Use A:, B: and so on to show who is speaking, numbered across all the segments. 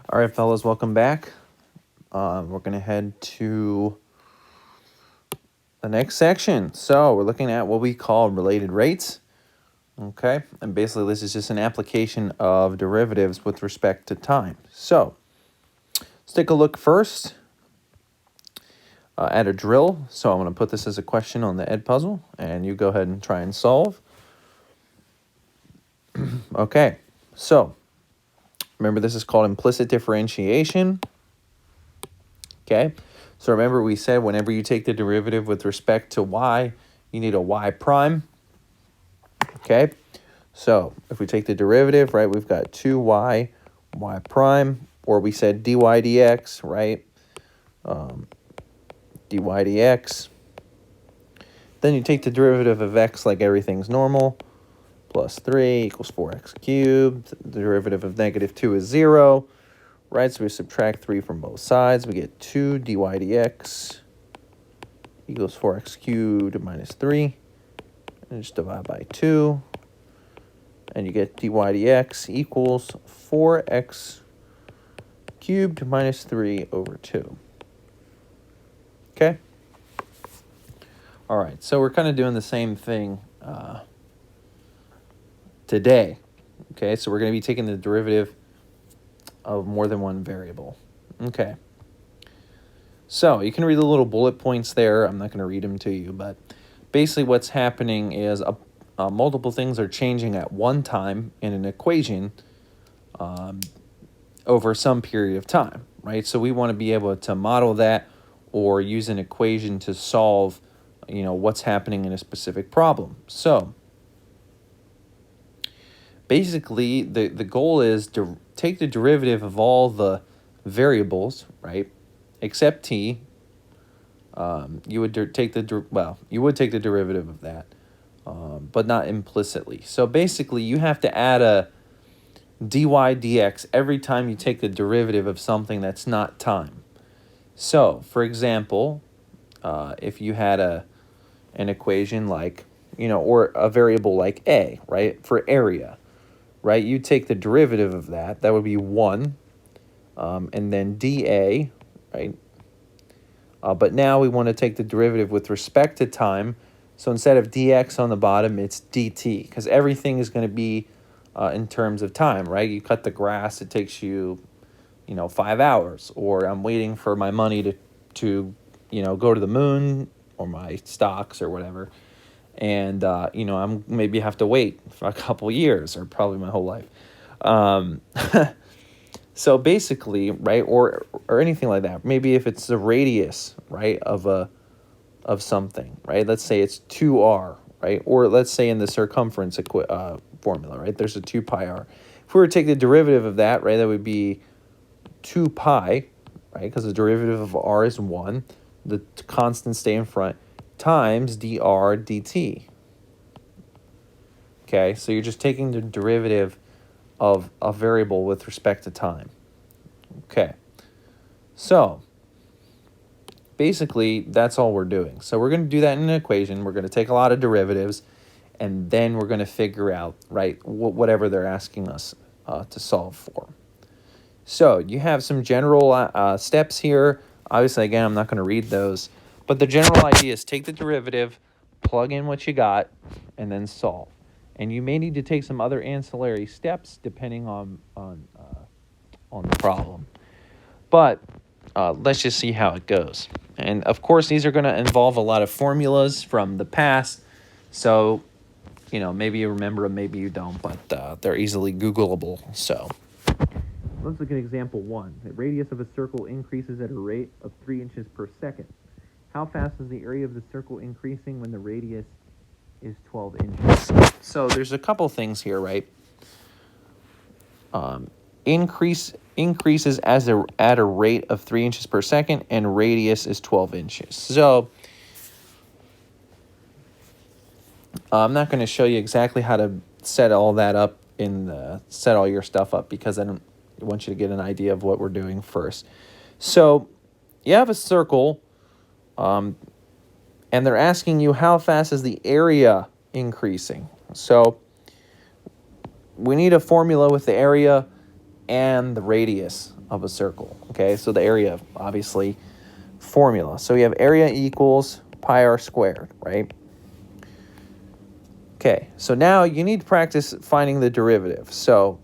A: All right, fellas, welcome back. We're going to head to the next section. So we're looking at what we call related rates. Okay, and basically this is just an application of derivatives with respect to time. So let's take a look first at a drill. So I'm going to put this as a question on the Edpuzzle, and you go ahead and try and solve. Okay, so remember this is called implicit differentiation. Okay, so remember we said whenever you take the derivative with respect to y, you need a y prime. Okay, so if we take the derivative, right, we've got 2y, y prime, or we said dy dx, right, dy dx. Then you take the derivative of x like everything's normal, plus 3 equals 4x cubed. The derivative of negative 2 is 0, right, so we subtract 3 from both sides. We get 2 dy dx equals 4x cubed minus 3, and just divide by 2. And you get dy dx equals 4x cubed minus 3 over 2. Okay? All right, so we're kind of doing the same thing today. Okay, so we're going to be taking the derivative of more than one variable. Okay. So you can read the little bullet points there. I'm not going to read them to you, but basically what's happening is multiple things are changing at one time in an equation over some period of time, right? So we want to be able to model that or use an equation to solve, what's happening in a specific problem. So basically the goal is to take the derivative of all the variables, right, except t. You would take the derivative of that, but not implicitly. So basically you have to add a dy dx every time you take the derivative of something that's not time. So for example, if you had an equation like, or a variable like a, right, for area, right, you take the derivative of that would be 1, and then dA, right, but now we want to take the derivative with respect to time. So instead of dx on the bottom, it's dt, because everything is going to be in terms of time, right? You cut the grass, it takes you, 5 hours. Or I'm waiting for my money to go to the moon, or my stocks or whatever. And, I'm maybe have to wait for a couple years or probably my whole life. So basically, right, or anything like that. Maybe if it's the radius, right, of something, right? Let's say it's 2r, right? Or let's say in the circumference formula, right? There's a 2 pi r. If we were to take the derivative of that, right, that would be 2 pi, right? Because the derivative of r is 1. The constant stay in front times dr dt. Okay, so you're just taking the derivative of a variable with respect to time. Okay, so basically that's all we're doing. So we're going to do that in an equation. We're going to take a lot of derivatives, and then we're going to figure out, right, whatever they're asking us to solve for. So you have some general steps here. Obviously, again, I'm not going to read those, but the general idea is take the derivative, plug in what you got, and then solve. And you may need to take some other ancillary steps depending on the problem. But let's just see how it goes. And of course, these are going to involve a lot of formulas from the past. So, maybe you remember them, maybe you don't, but they're easily Googleable. So let's look at example 1. The radius of a circle increases at a rate of 3 inches per second. How fast is the area of the circle increasing when the radius is 12 inches? So there's a couple things here, right? Increases at a rate of 3 inches per second, and radius is 12 inches. So I'm not going to show you exactly how to set all that up set all your stuff up, because I want you to get an idea of what we're doing first. So you have a circle, and they're asking you how fast is the area increasing. So we need a formula with the area. and the radius of a circle. Okay, so the area, obviously, formula. So we have area equals pi r squared, right? Okay, so now you need to practice finding the derivative. So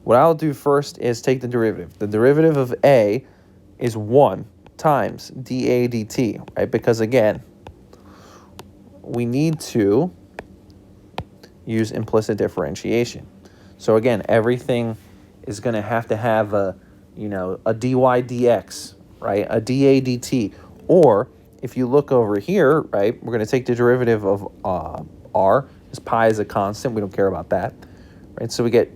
A: what I'll do first is take the derivative. The derivative of a is 1 times dA dt, right? Because again, we need to use implicit differentiation. So again, everything is going to have a, a dy dx, right? A dA dt. Or if you look over here, right, we're going to take the derivative of r, because pi is a constant. We don't care about that, right? So we get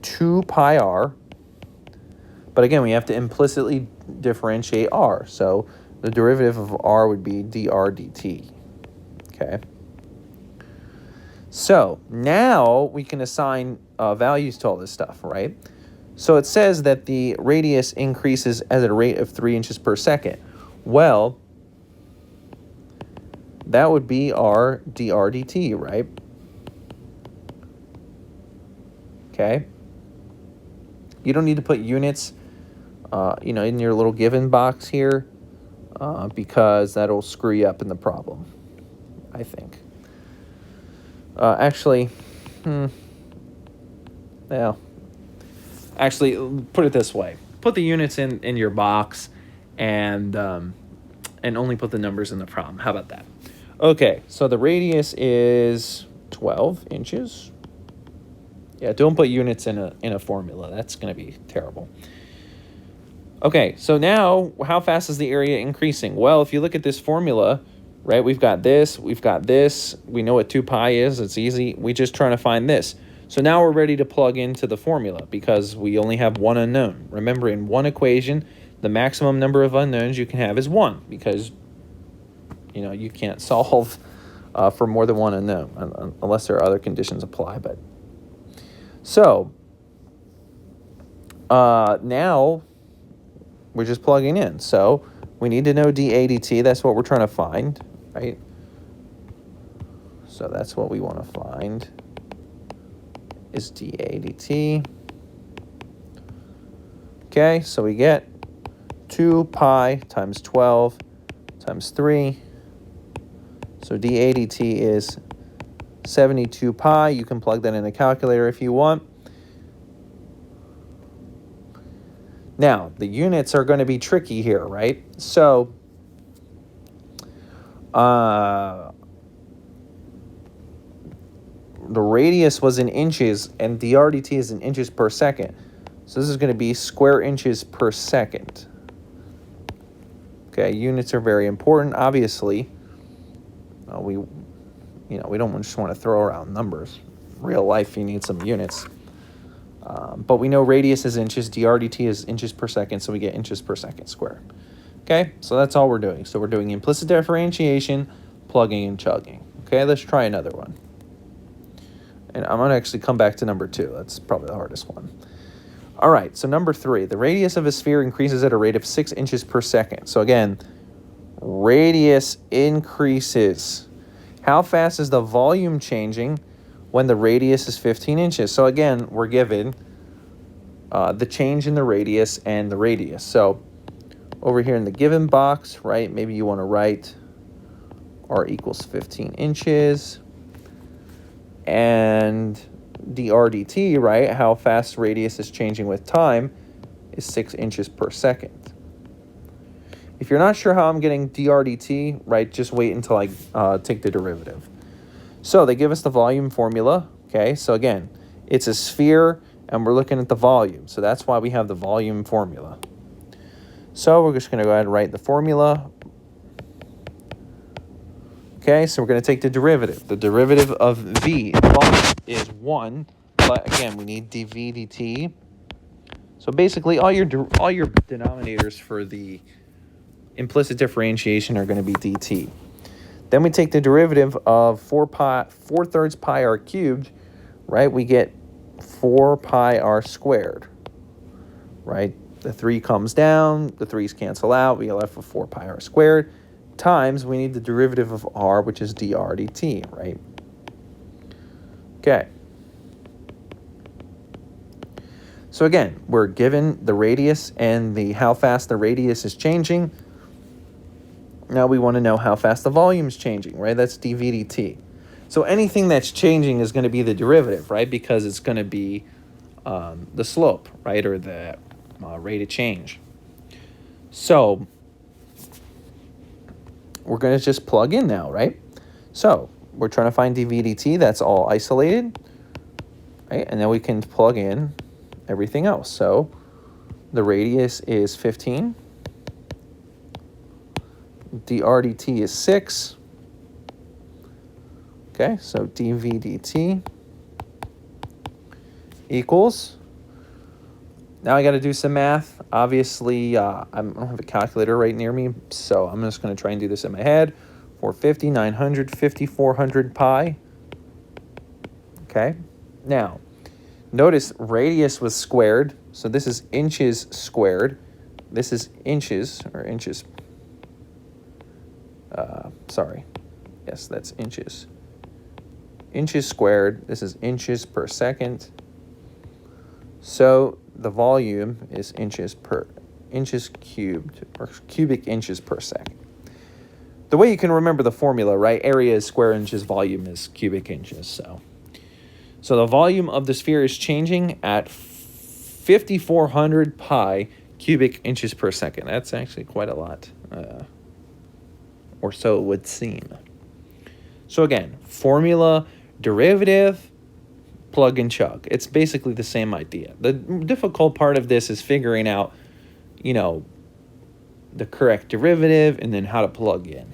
A: 2 pi r. But again, we have to implicitly differentiate r. So the derivative of r would be dr dt. Okay. So now we can assign values to all this stuff, right? So it says that the radius increases at a rate of 3 inches per second. Well, that would be our dr dt, right? Okay. You don't need to put units, in your little given box here, because that'll screw you up in the problem, I think. Actually, put it this way. Put the units in your box and only put the numbers in the problem. How about that? Okay, so the radius is 12 inches. Yeah, don't put units in a formula. That's going to be terrible. Okay, so now how fast is the area increasing? Well, if you look at this formula, right, we've got this. We know what 2 pi is. It's easy. We're just trying to find this. So now we're ready to plug into the formula because we only have one unknown. Remember, in one equation, the maximum number of unknowns you can have is 1 because, you can't solve for more than one unknown unless there are other conditions apply. But so now we're just plugging in. So we need to know dA dt. That's what we're trying to find, right? So that's what we want to find is dA dt. Okay, so we get 2 pi times 12 times 3. So dA dt is 72 pi. You can plug that in a calculator if you want. Now, the units are going to be tricky here, right? So, the radius was in inches, and dr dt is in inches per second. So this is going to be square inches per second. Okay, units are very important, obviously. We don't just want to throw around numbers. In real life, you need some units. But we know radius is inches, dr dt is inches per second, so we get inches per second squared. Okay, so that's all we're doing. So we're doing implicit differentiation, plugging and chugging. Okay, let's try another one. And I'm going to actually come back to number 2. That's probably the hardest one. All right, so number 3. The radius of a sphere increases at a rate of 6 inches per second. So again, radius increases. How fast is the volume changing when the radius is 15 inches? So again, we're given the change in the radius and the radius. So over here in the given box, right, maybe you want to write r equals 15 inches. And dr dt, right, how fast radius is changing with time, is 6 inches per second. If you're not sure how I'm getting dr dt, right, just wait until I take the derivative. So they give us the volume formula, okay? So again, it's a sphere, and we're looking at the volume. So that's why we have the volume formula. So we're just going to go ahead and write the formula. Okay, so we're going to take the derivative. The derivative of v is 1, but again, we need dv dt. So basically, all your denominators for the implicit differentiation are going to be dt. Then we take the derivative of 4/3 pi r cubed, right? We get 4 pi r squared, right? The 3 comes down, the 3's cancel out, we get left with 4 pi r squared, times we need the derivative of r, which is dr dt, right? Okay. So again, we're given the radius and how fast the radius is changing. Now we want to know how fast the volume is changing, right? That's dv dt. So anything that's changing is going to be the derivative, right? Because it's going to be the slope, right? Or the rate of change. So we're going to just plug in now, right? So we're trying to find dv dt. That's all isolated, right? And then we can plug in everything else. So the radius is 15. dr dt is 6. Okay, so dv dt equals, now I got to do some math. Obviously, I don't have a calculator right near me, so I'm just going to try and do this in my head. 450, 900, 5400 pi. Okay, now notice radius was squared, so this is inches squared. This is inches, or inches. Sorry. Yes, that's inches. Inches squared. This is inches per second. So the volume is inches cubed, or cubic inches per second. The way you can remember the formula, right? Area is square inches, volume is cubic inches. So the volume of the sphere is changing at 5,400 pi cubic inches per second. That's actually quite a lot, or so it would seem. So again, formula, derivative, plug and chug. It's basically the same idea. The difficult part of this is figuring out, the correct derivative and then how to plug in.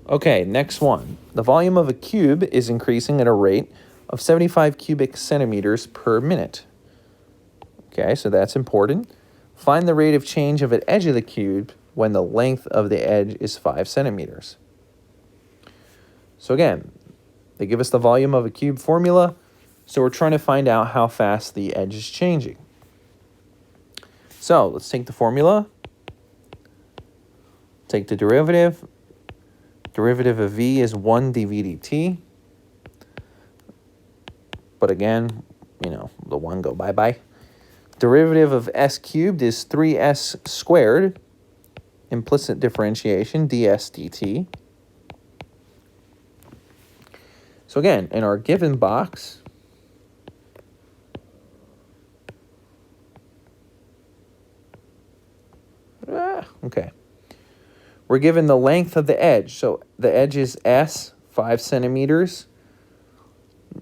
A: Okay, next one. The volume of a cube is increasing at a rate of 75 cubic centimeters per minute. Okay, so that's important. Find the rate of change of an edge of the cube when the length of the edge is 5 centimeters. So again, they give us the volume of a cube formula, so we're trying to find out how fast the edge is changing. So let's take the formula, take the derivative. Derivative of v is 1 dv dt. But again, the 1 go bye-bye. Derivative of s cubed is 3s squared. Implicit differentiation, ds dt. So again, in our given box, okay, we're given the length of the edge. So the edge is s, 5 centimeters.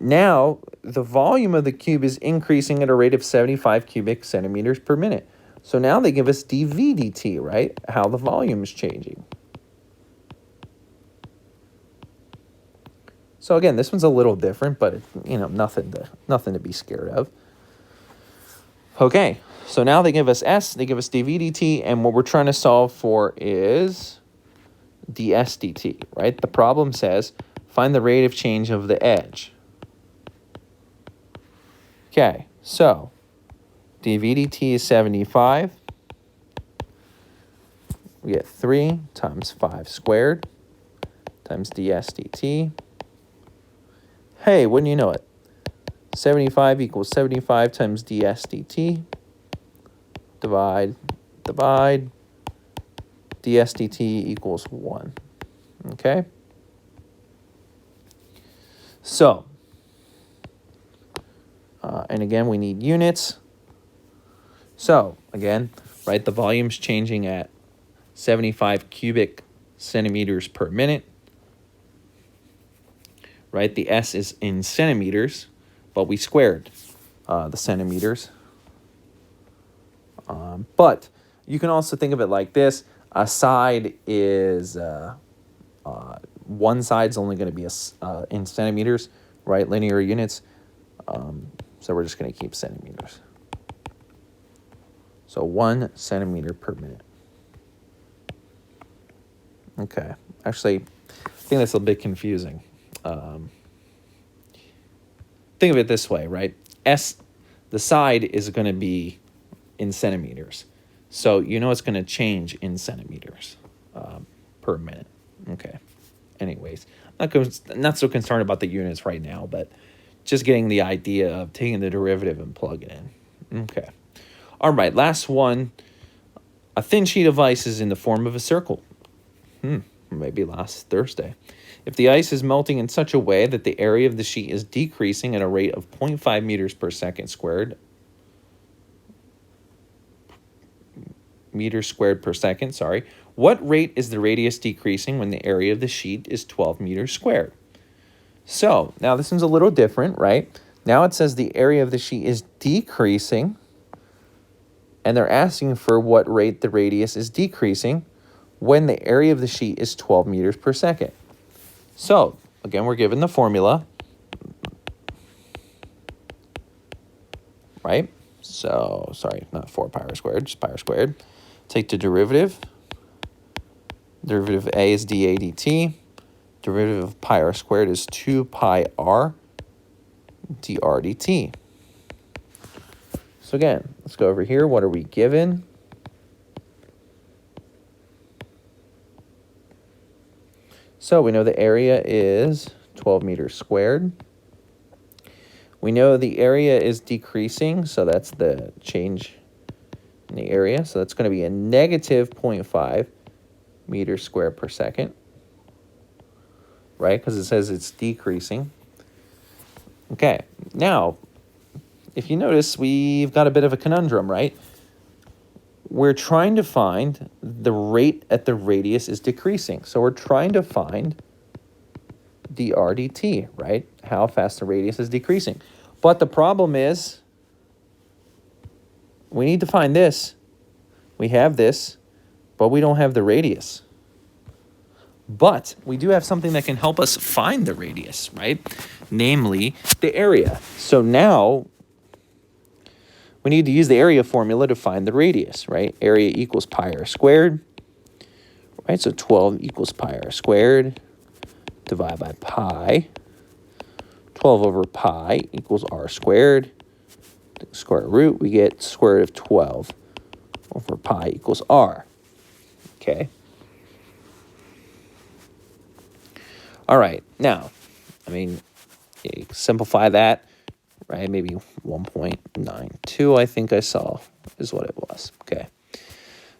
A: Now, the volume of the cube is increasing at a rate of 75 cubic centimeters per minute. So now they give us dv dt, right? How the volume is changing. So again, this one's a little different, but nothing to be scared of. Okay, so now they give us s, they give us dv dt, and what we're trying to solve for is ds dt, right? The problem says find the rate of change of the edge. Okay, so dv dt is 75. We get 3 times 5 squared times ds dt. Hey, wouldn't you know it? 75 equals 75 times ds dt. Divide. ds dt equals 1. Okay? So, and again, we need units. So, again, right, the volume's changing at 75 cubic centimeters per minute. Right, the s is in centimeters, but we squared the centimeters. But you can also think of it like this. A side is, one side's only going to be in centimeters, right, linear units. So we're just going to keep centimeters. So 1 centimeter per minute. Okay, actually, I think that's a bit confusing. Think of it this way, right? The side is going to be in centimeters. So it's going to change in centimeters per minute. Okay. Anyways, not so concerned about the units right now, but just getting the idea of taking the derivative and plugging in. Okay. All right, last one. A thin sheet of ice is in the form of a circle. Maybe last Thursday. If the ice is melting in such a way that the area of the sheet is decreasing at a rate of 0.5 meters per second squared, meters squared per second, sorry, what rate is the radius decreasing when the area of the sheet is 12 meters squared? So now this one's a little different, right? Now it says the area of the sheet is decreasing, and they're asking for what rate the radius is decreasing when the area of the sheet is 12 meters per second. So, again, we're given the formula, right? So, sorry, not 4 pi r squared, just pi r squared. Take the derivative. Derivative of a is dA dt. Derivative of pi r squared is 2 pi r dr dt. So again, let's go over here. What are we given? So we know the area is 12 meters squared. We know the area is decreasing, so that's the change in the area. So that's going to be a negative 0.5 meters squared per second, right? Because it says it's decreasing. Okay, now, if you notice, we've got a bit of a conundrum, right? We're trying to find the rate at the radius is decreasing. So we're trying to find dr dt, right? How fast the radius is decreasing. But the problem is we need to find this. We have this, but we don't have the radius. But we do have something that can help us find the radius, right? Namely, the area. So now we need to use the area formula to find the radius, right? Area equals pi r squared, right? So 12 equals pi r squared, divide by pi. 12 over pi equals r squared. Square root, we get square root of 12 over pi equals r. Okay. All right. Now, I mean, you can simplify that, right? Maybe 1.92, I think I saw, is what it was. Okay.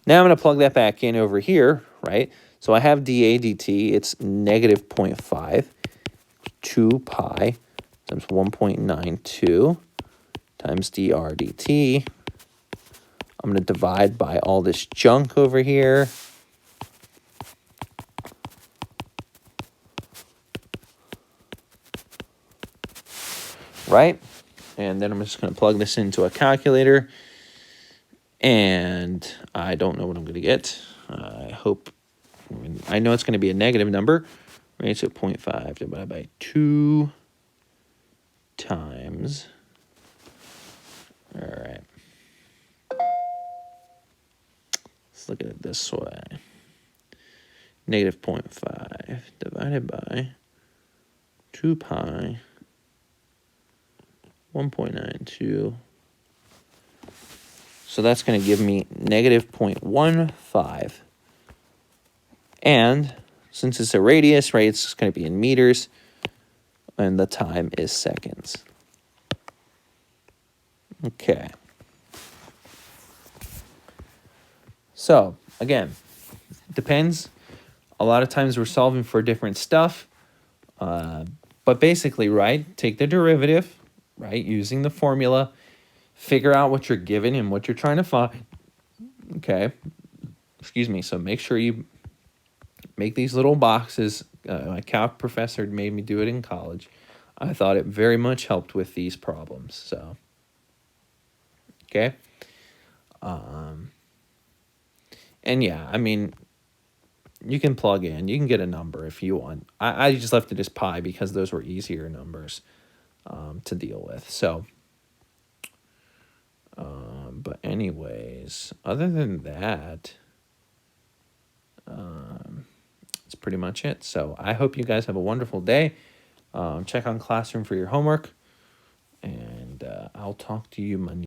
A: Now I'm going to plug that back in over here, right? So I have dA dt. It's negative 0.5, 2 pi times 1.92 times dr dt. I'm going to divide by all this junk over here. Right? And then I'm just going to plug this into a calculator. And I don't know what I'm going to get. I know it's going to be a negative number. Right? So 0.5 divided by 2 times. All right. Let's look at it this way. Negative 0.5 divided by 2 pi 1.92. So that's going to give me negative 0.15. And since it's a radius, right, it's going to be in meters. And the time is seconds. Okay. So, again, depends. A lot of times we're solving for different stuff. But basically, right, take the derivative, right, using the formula, figure out what you're given and what you're trying to find. Okay. Excuse me. So make sure you make these little boxes. My calc professor made me do it in college. I thought it very much helped with these problems. So, okay. And yeah, I mean, you can plug in. You can get a number if you want. I just left it as pi because those were easier numbers to deal with. So, but anyways, other than that, that's pretty much it. So I hope you guys have a wonderful day. Check on Classroom for your homework, and I'll talk to you Monday.